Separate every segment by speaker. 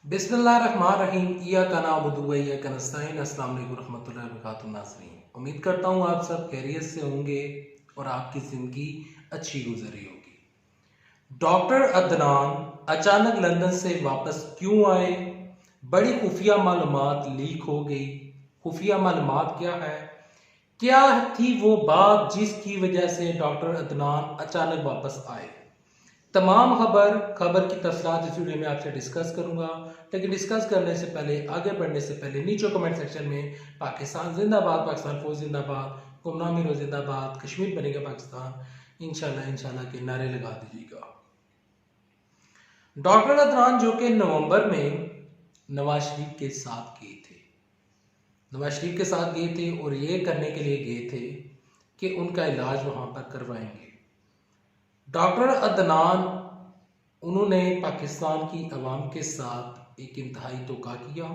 Speaker 1: बिस्मिल्लाहिर्रहमानिर्रहीम। इय्याका नअबुदु व इय्याका नस्तईन। अस्सलाम वालेकुम रहमतुल्लाहि व बरकातुहू नाज़रीन। उम्मीद करता हूँ आप सब खैरियत से होंगे और आपकी ज़िंदगी अच्छी गुजरी होगी। डॉक्टर अदनान अचानक लंदन से वापस क्यों आए? बड़ी खुफिया मालूमात लीक हो गई। खुफिया मालूमात क्या है? क्या थी वो बात जिसकी वजह से डॉक्टर अदनान अचानक वापस आए? तमाम खबर की तफसीलात इस वीडियो में आपसे डिस्कस करूंगा। लेकिन डिस्कस करने से पहले, आगे बढ़ने से पहले नीचे कमेंट सेक्शन में पाकिस्तान जिंदाबाद, पाकिस्तान फौज जिंदाबाद, गुमनाम हीरो जिंदाबाद, कश्मीर बनेगा पाकिस्तान इंशाल्लाह इंशाल्लाह के नारे लगा दीजिएगा। डॉक्टर अदनान जो कि नवंबर में नवाज शरीफ के साथ गए थे, नवाज शरीफ के साथ गए थे और ये करने के लिए गए थे कि उनका इलाज वहां पर करवाएंगे। डॉक्टर अदनान उन्होंने पाकिस्तान की अवाम के साथ एक इंतहाई धोखा किया।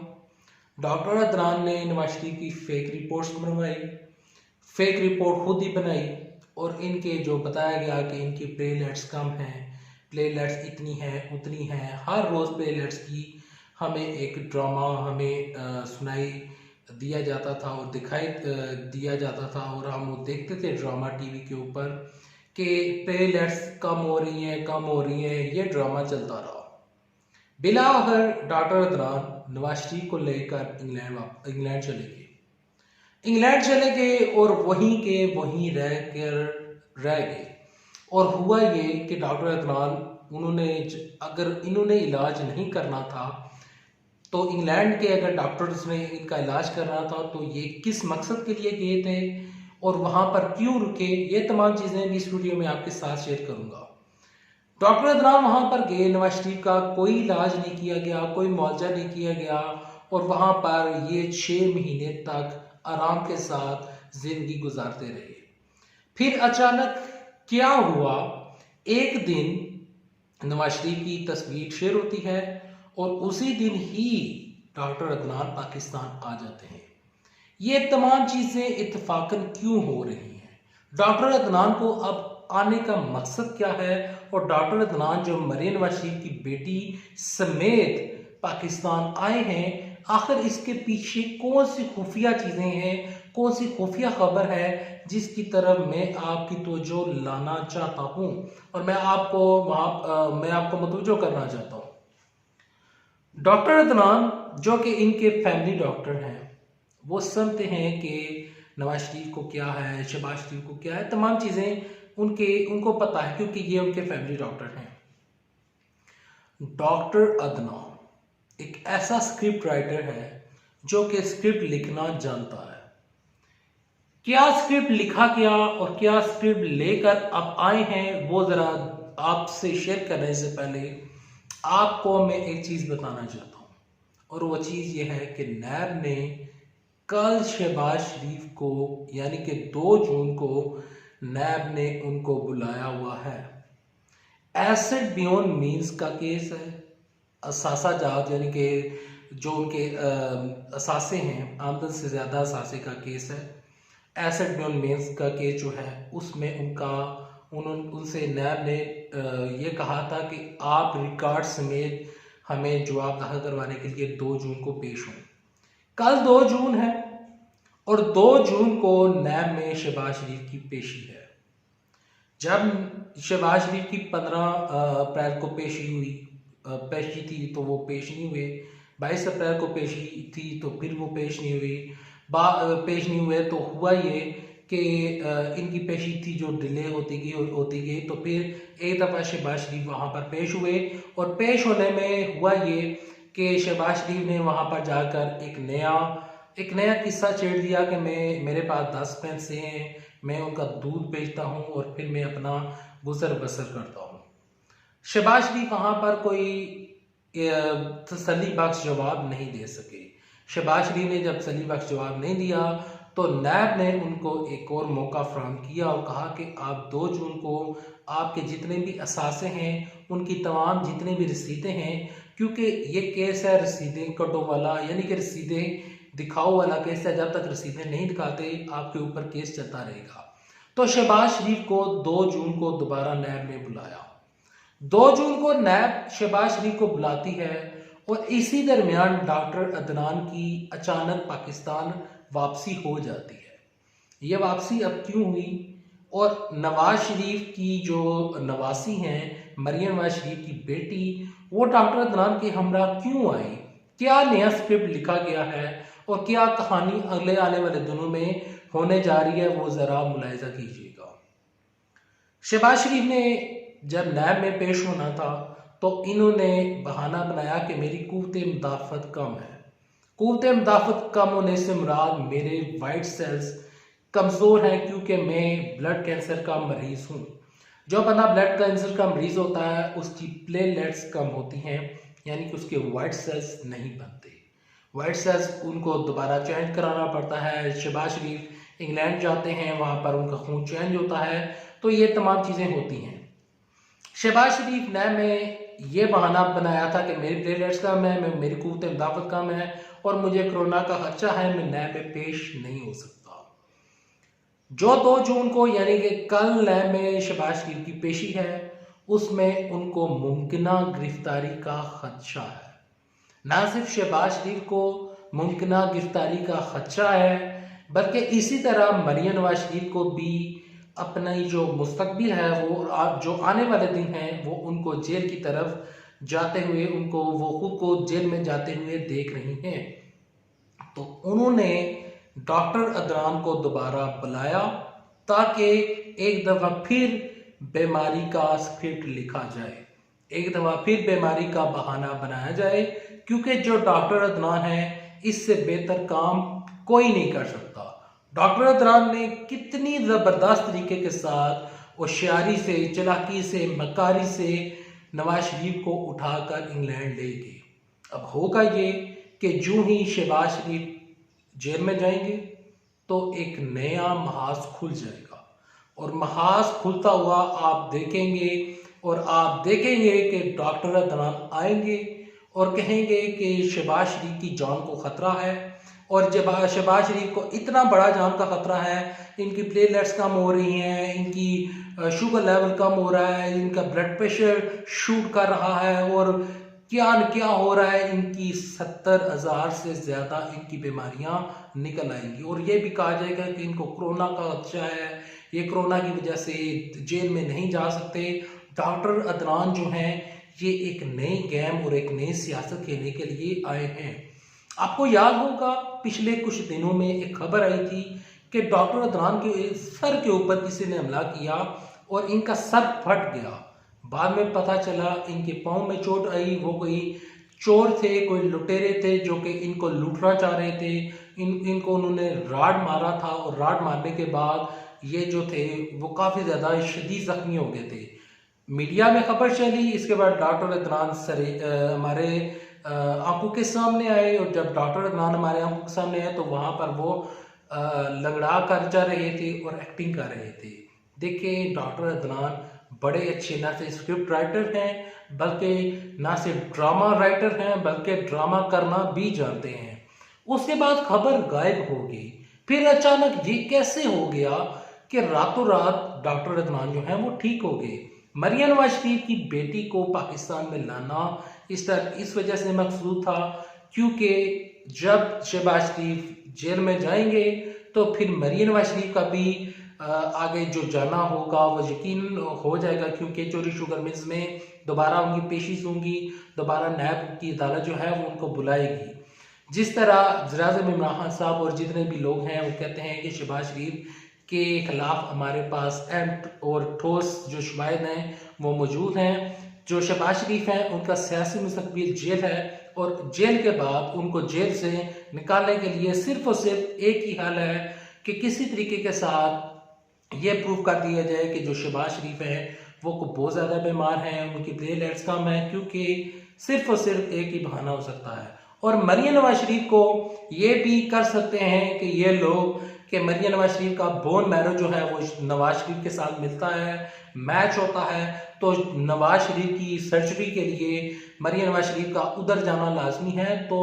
Speaker 1: डॉक्टर अदनान ने नवाज शरीफ की फेक रिपोर्ट्स बनवाई, फेक रिपोर्ट खुद ही बनाई और इनके जो बताया गया कि इनकी प्लेटलेट्स कम हैं, प्लेटलेट्स इतनी हैं उतनी हैं, हर रोज़ प्लेटलेट्स की हमें एक ड्रामा सुनाई दिया जाता था और दिखाई दिया जाता था और हम वो देखते थे ड्रामा टीवी के ऊपर कि प्लेटलेट्स कम हो रही हैं, ये ड्रामा चलता रहा। बिलाखिर डॉक्टर अदनान नवाज शरीफ को लेकर इंग्लैंड चले गए। इंग्लैंड चले गए और वहीं के वहीं रह गए। और हुआ ये कि डॉक्टर अदनान अगर इन्होंने इलाज नहीं करना था तो इंग्लैंड के अगर डॉक्टर्स ने इनका इलाज करना था तो ये किस मकसद के लिए गए थे और वहां पर क्यों रुके, ये तमाम चीजें भी इस वीडियो में आपके साथ शेयर करूंगा। डॉक्टर अदनान वहां पर गए, नवाज शरीफ का कोई इलाज नहीं किया गया, कोई मुआवजा नहीं किया गया और वहां पर ये 6 महीने तक आराम के साथ जिंदगी गुजारते रहे। फिर अचानक क्या हुआ, एक दिन नवाज शरीफ की तस्वीर शेयर होती है और उसी दिन ही डॉक्टर अदनान पाकिस्तान आ जाते हैं। ये तमाम चीजें इत्तफाकन क्यों हो रही हैं? डॉक्टर अदनान को अब आने का मकसद क्या है? और डॉक्टर अदनान जो मरियम नवाज शरीफ की बेटी समेत पाकिस्तान आए हैं, आखिर इसके पीछे कौन सी खुफिया चीजें हैं, कौन सी खुफिया खबर है जिसकी तरफ मैं आपकी तवज्जो लाना चाहता हूं और मैं आपको मतवज्जो करना चाहता हूं। डॉक्टर अदनान जो कि इनके फैमिली डॉक्टर हैं, वो समझते हैं कि नवाज शरीफ को क्या है, शहबाज शरीफ को क्या है, तमाम चीजें उनको पता है क्योंकि ये उनके फैमिली डॉक्टर हैं। डॉक्टर अदनान एक ऐसा स्क्रिप्ट राइटर है जो कि स्क्रिप्ट लिखना जानता है। क्या स्क्रिप्ट लिखा गया और क्या स्क्रिप्ट लेकर आप आए हैं, वो जरा आपसे शेयर करने से पहले आपको मैं एक चीज बताना चाहता हूं और वो चीज ये है कि नैब ने कल शहबाज शरीफ को यानी कि 2 जून को नैब ने उनको बुलाया हुआ है। एसेट बियॉन्ड मींस का केस है। असासा जात यानी कि जो उनके असासे हैं, आमदन से ज्यादा असासे का केस है। एसेट बियॉन्ड मींस का केस जो है उसमें उनसे नैब ने ये कहा था कि आप रिकॉर्ड समेत हमें जवाब दाखिल करवाने के लिए 2 जून को पेश हों। कल 2 जून है और 2 जून को नैब में शहबाज शरीफ की पेशी है। जब शहबाज शरीफ की 15 अप्रैल को पेशी थी तो वो पेश नहीं हुए। 22 अप्रैल को पेशी थी तो फिर वो पेश नहीं हुए तो हुआ ये कि इनकी पेशी थी जो डिले होती गई तो फिर एक दफ़ा शहबाज शरीफ वहाँ पर पेश हुए और पेश होने में हुआ ये कि शहबाज शरीफ ने वहाँ पर जाकर एक नया किस्सा छेड़ दिया कि मेरे पास 10 पैसे हैं, मैं उनका दूध बेचता हूँ और फिर मैं अपना गुजर बसर करता हूँ। शहबाज शरीफ वहाँ पर कोई तसल्ली बख्श जवाब नहीं दे सके। शहबाज शरीफ ने जब तसल्ली बख्श जवाब नहीं दिया तो नैब ने उनको एक और मौका फराहम किया और कहा कि आप 2 जून को आपके जितने भी असासे हैं उनकी तमाम जितने भी रसीदें हैं, क्योंकि ये केस है रसीदें कटो वाला यानी कि रसीदें दिखाओ वाला केस है, जब तक रसीदें नहीं दिखाते आपके ऊपर केस चलता रहेगा। तो शहबाज शरीफ को 2 जून को दोबारा नैब ने बुलाया। 2 जून को नैब शहबाज शरीफ को बुलाती है और इसी दरमियान डॉक्टर अदनान की अचानक पाकिस्तान वापसी हो जाती है। ये वापसी अब क्यों हुई और नवाज शरीफ की जो नवासी हैं, मरियम नवाज शरीफ की बेटी, वो डॉक्टर अदनान के हमरा क्यों आई, क्या नया स्क्रिप्ट लिखा गया है और क्या कहानी अगले आने वाले दिनों में होने जा रही है, वो ज़रा मुलाहिजा कीजिएगा। शहबाज शरीफ ने जब नैब में पेश होना था तो इन्होंने बहाना बनाया कि मेरी कुव्वत मुदाफ़त कम है। कुव्वत मुदाफ़त कम होने से मुराद मेरे वाइट सेल्स कमज़ोर हैं क्योंकि मैं ब्लड कैंसर का मरीज़ हूँ। जो बंदा ब्लड कैंसर का मरीज़ होता है उसकी प्लेटलेट्स कम होती हैं, यानी कि उसके वाइट सेल्स नहीं बनते। वाइट सेल्स उनको दोबारा चेंज कराना पड़ता है। शहबाज शरीफ इंग्लैंड जाते हैं, वहाँ पर उनका खून चेंज होता है, तो ये तमाम चीज़ें होती हैं। शहबाज शरीफ ने में ये बहाना बनाया था कि मेरी प्लेटलेट्स कम है, मेरी कुव्वत मुदाफ़त कम है और मुझे कोरोना का खर्चा है, मैं नैब में पेश नहीं हो सकता। जो 2 जून को यानी कि कल नैब में शहबाज शरीफ की पेशी है, उसमें उनको मुमकिना गिरफ्तारी का खदशा है। ना सिर्फ शहबाज शरीफ को मुमकिना गिरफ्तारी का खदशा है, बल्कि इसी तरह मरियम नवाज शरीफ को भी अपना जो मुस्तकबिल है, वो जो आने वाले दिन हैं, वो उनको जेल की तरफ जाते हुए, उनको वो खुद को जेल में जाते हुए देख रही हैं। तो उन्होंने डॉक्टर अदनान को दोबारा बुलाया ताकि एक दफ़ा फिर बीमारी का स्क्रिप्ट लिखा जाए, एक दफ़ा फिर बीमारी का बहाना बनाया जाए, क्योंकि जो डॉक्टर अदनान है इससे बेहतर काम कोई नहीं कर सकता। डॉक्टर अदनान ने कितनी ज़बरदस्त तरीके के साथ होशियारी से, चालाकी से, मकारी से नवाज शरीफ को उठाकर इंग्लैंड ले गए। अब होगा ये कि जो ही शहबाज शरीफ जेल में जाएंगे तो एक नया महाज खुल जाएगा और महाज खुलता हुआ आप देखेंगे और आप देखेंगे कि डॉक्टर अदनान आएंगे और कहेंगे कि शहबाज शरीफ की जान को ख़तरा है। और जब शहबाज शरीफ को इतना बड़ा जान का ख़तरा है, इनकी प्लेटलेट्स कम हो रही हैं, इनकी शुगर लेवल कम हो रहा है, इनका ब्लड प्रेशर शूट कर रहा है और क्या न क्या हो रहा है, इनकी 70,000 से ज़्यादा इनकी बीमारियां निकल आएंगी और ये भी कहा जाएगा कि इनको कोरोना का खदशा है, ये कोरोना की वजह से जेल में नहीं जा सकते। डॉक्टर अदनान जो हैं ये एक नई गेम और एक नई सियासत खेलने के लिए आए हैं। आपको याद होगा पिछले कुछ दिनों में एक खबर आई थी कि डॉक्टर अदनान के सर के ऊपर किसी ने हमला किया और इनका सर फट गया। बाद में पता चला इनके पाँव में चोट आई, वो कोई चोर थे, कोई लुटेरे थे जो कि इनको लूटना चाह रहे थे। इनको उन्होंने राड मारा था और राड मारने के बाद ये जो थे वो काफ़ी ज़्यादा शदीद जख्मी हो गए थे। मीडिया में खबर चली, इसके बाद डॉक्टर अदनान हमारे आंखों के सामने आए और जब डॉक्टर अदनान हमारे आंखों के सामने आए तो वहाँ पर वो लंगड़ा कर जा रहे थे और एक्टिंग कर रहे थे। देखिए डॉक्टर अदनान बड़े अच्छे ना सिर्फ स्क्रिप्ट राइटर हैं बल्कि ना सिर्फ ड्रामा राइटर हैं बल्कि ड्रामा करना भी जानते हैं। उसके बाद खबर गायब हो गई। फिर अचानक ये कैसे हो गया कि रातों रात डॉक्टर अदनान जो हैं वो ठीक हो गए। मरियम नवाज शरीफ की बेटी को पाकिस्तान में लाना इस वजह से मकसूद था क्योंकि जब शहबाज शरीफ जेल में जाएंगे तो फिर मरियम नवाज शरीफ का भी आगे जो जाना होगा वो यकीन हो जाएगा, क्योंकि चोरी शुगर मिल्स में दोबारा उनकी पेशीज होंगी, दोबारा नैब की अदालत जो है वो उनको बुलाएगी। जिस तरह ज़राज़म इमरान खान साहब और जितने भी लोग हैं वो कहते हैं कि शहबाज शरीफ के खिलाफ हमारे पास अहम और ठोस जो शवाहिद हैं वो मौजूद हैं। जो शहबाज शरीफ हैं उनका सियासी मुस्तकबिल जेल है और जेल के बाद उनको जेल से निकालने के लिए सिर्फ और सिर्फ एक ही हल है कि किसी तरीके के साथ ये प्रूव कर दिया जाए कि जो शहबाज शरीफ हैं वो बहुत ज़्यादा बीमार हैं, उनकी प्लेटलेट्स कम है, क्योंकि सिर्फ और सिर्फ एक ही बहाना हो सकता है। और मरियम नवाज शरीफ को ये भी कर सकते हैं कि ये लोग कि मरियम नवाज शरीफ का बोन मैरो जो है वो नवाज शरीफ के साथ मिलता है, मैच होता है, तो नवाज शरीफ की सर्जरी के लिए मरियम नवाज शरीफ का उधर जाना लाजमी है। तो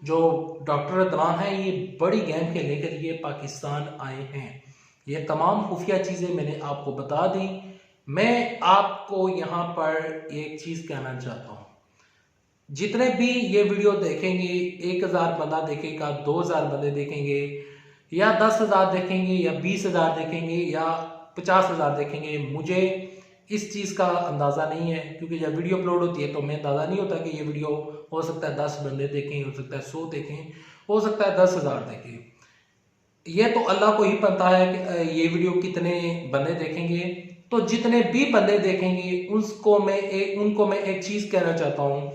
Speaker 1: जो डॉक्टर अदनान हैं ये बड़ी गेम खेलने के लिए पाकिस्तान आए हैं। ये तमाम खुफिया चीज़ें मैंने आपको बता दी। मैं आपको यहाँ पर एक चीज़ कहना चाहता हूँ, जितने भी ये वीडियो देखेंगे, 1000 बंदा देखेगा, 2000 बंदे देखेंगे, या 10,000 देखेंगे, या 20,000 देखेंगे, या 50,000 देखेंगे, मुझे इस चीज़ का अंदाज़ा नहीं है, क्योंकि जब वीडियो अपलोड होती है तो मैं अंदाज़ा नहीं होता कि ये वीडियो हो सकता है 10 बंदे देखें, हो सकता है 100 देखें, हो सकता है 10,000 देखें। ये तो अल्लाह को ही पता है कि ये वीडियो कितने बंदे देखेंगे। तो जितने भी बंदे देखेंगे उनको मैं एक चीज़ कहना चाहता हूँ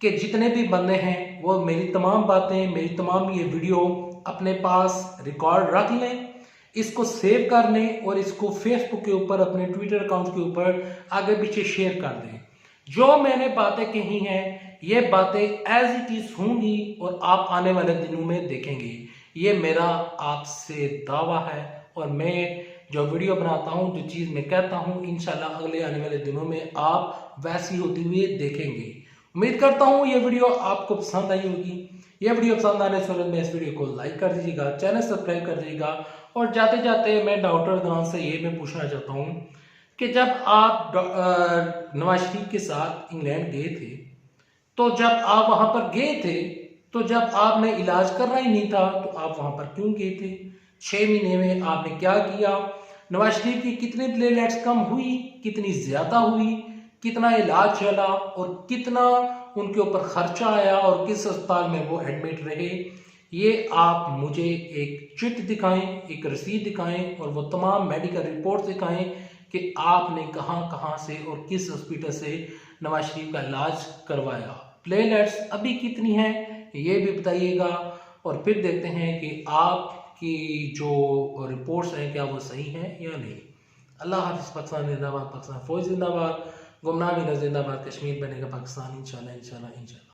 Speaker 1: कि जितने भी बंदे हैं वो मेरी तमाम बातें, मेरी तमाम ये वीडियो अपने पास रिकॉर्ड रख लें, इसको सेव कर लें और इसको फेसबुक के ऊपर, अपने ट्विटर अकाउंट के ऊपर आगे पीछे शेयर कर दें। जो मैंने बातें कही हैं ये बातें एज इट इज होंगी और आप आने वाले दिनों में देखेंगे। ये मेरा आपसे दावा है और मैं जो वीडियो बनाता हूँ, जो चीज़ मैं कहता हूँ, इंशाल्लाह अगले आने वाले दिनों में आप वैसी होती हुई देखेंगे। उम्मीद करता हूँ ये वीडियो आपको पसंद आई होगी। ये वीडियो पसंद आने से पहले इस वीडियो को लाइक कर दीजिएगा, चैनल सब्सक्राइब कर दीजिएगा। और जाते जाते मैं डॉक्टर अदनान से ये मैं पूछना चाहता हूँ कि जब आप नवाज शरीफ के साथ इंग्लैंड गए थे, तो जब आप वहां पर गए थे, तो जब आपने इलाज करना ही नहीं था तो आप वहां पर क्यों गए थे? 6 महीने में आपने क्या किया? नवाज शरीफ की कितनी प्लेटलेट्स कम हुई, कितनी ज्यादा हुई, कितना इलाज चला और कितना उनके ऊपर खर्चा आया और किस अस्पताल में वो एडमिट रहे? ये आप मुझे एक चिट दिखाएं, एक रसीद दिखाएं और वो तमाम मेडिकल रिपोर्ट दिखाएं कि आपने कहां कहां से और किस हॉस्पिटल से नवाज शरीफ का इलाज करवाया। प्लेटलेट्स अभी कितनी हैं ये भी बताइएगा और फिर देखते हैं कि आपकी जो रिपोर्ट्स हैं क्या वो सही हैं या नहीं। अल्लाह हाफिज़। पाकिस्तान जिंदाबाद, पाकिस्तान फौज जिंदाबाद, गुमनाह भी जिंदाबाद, कश्मीर बनेगा पाकिस्तान इंशाल्लाह इंशाल्लाह इंशाल्लाह।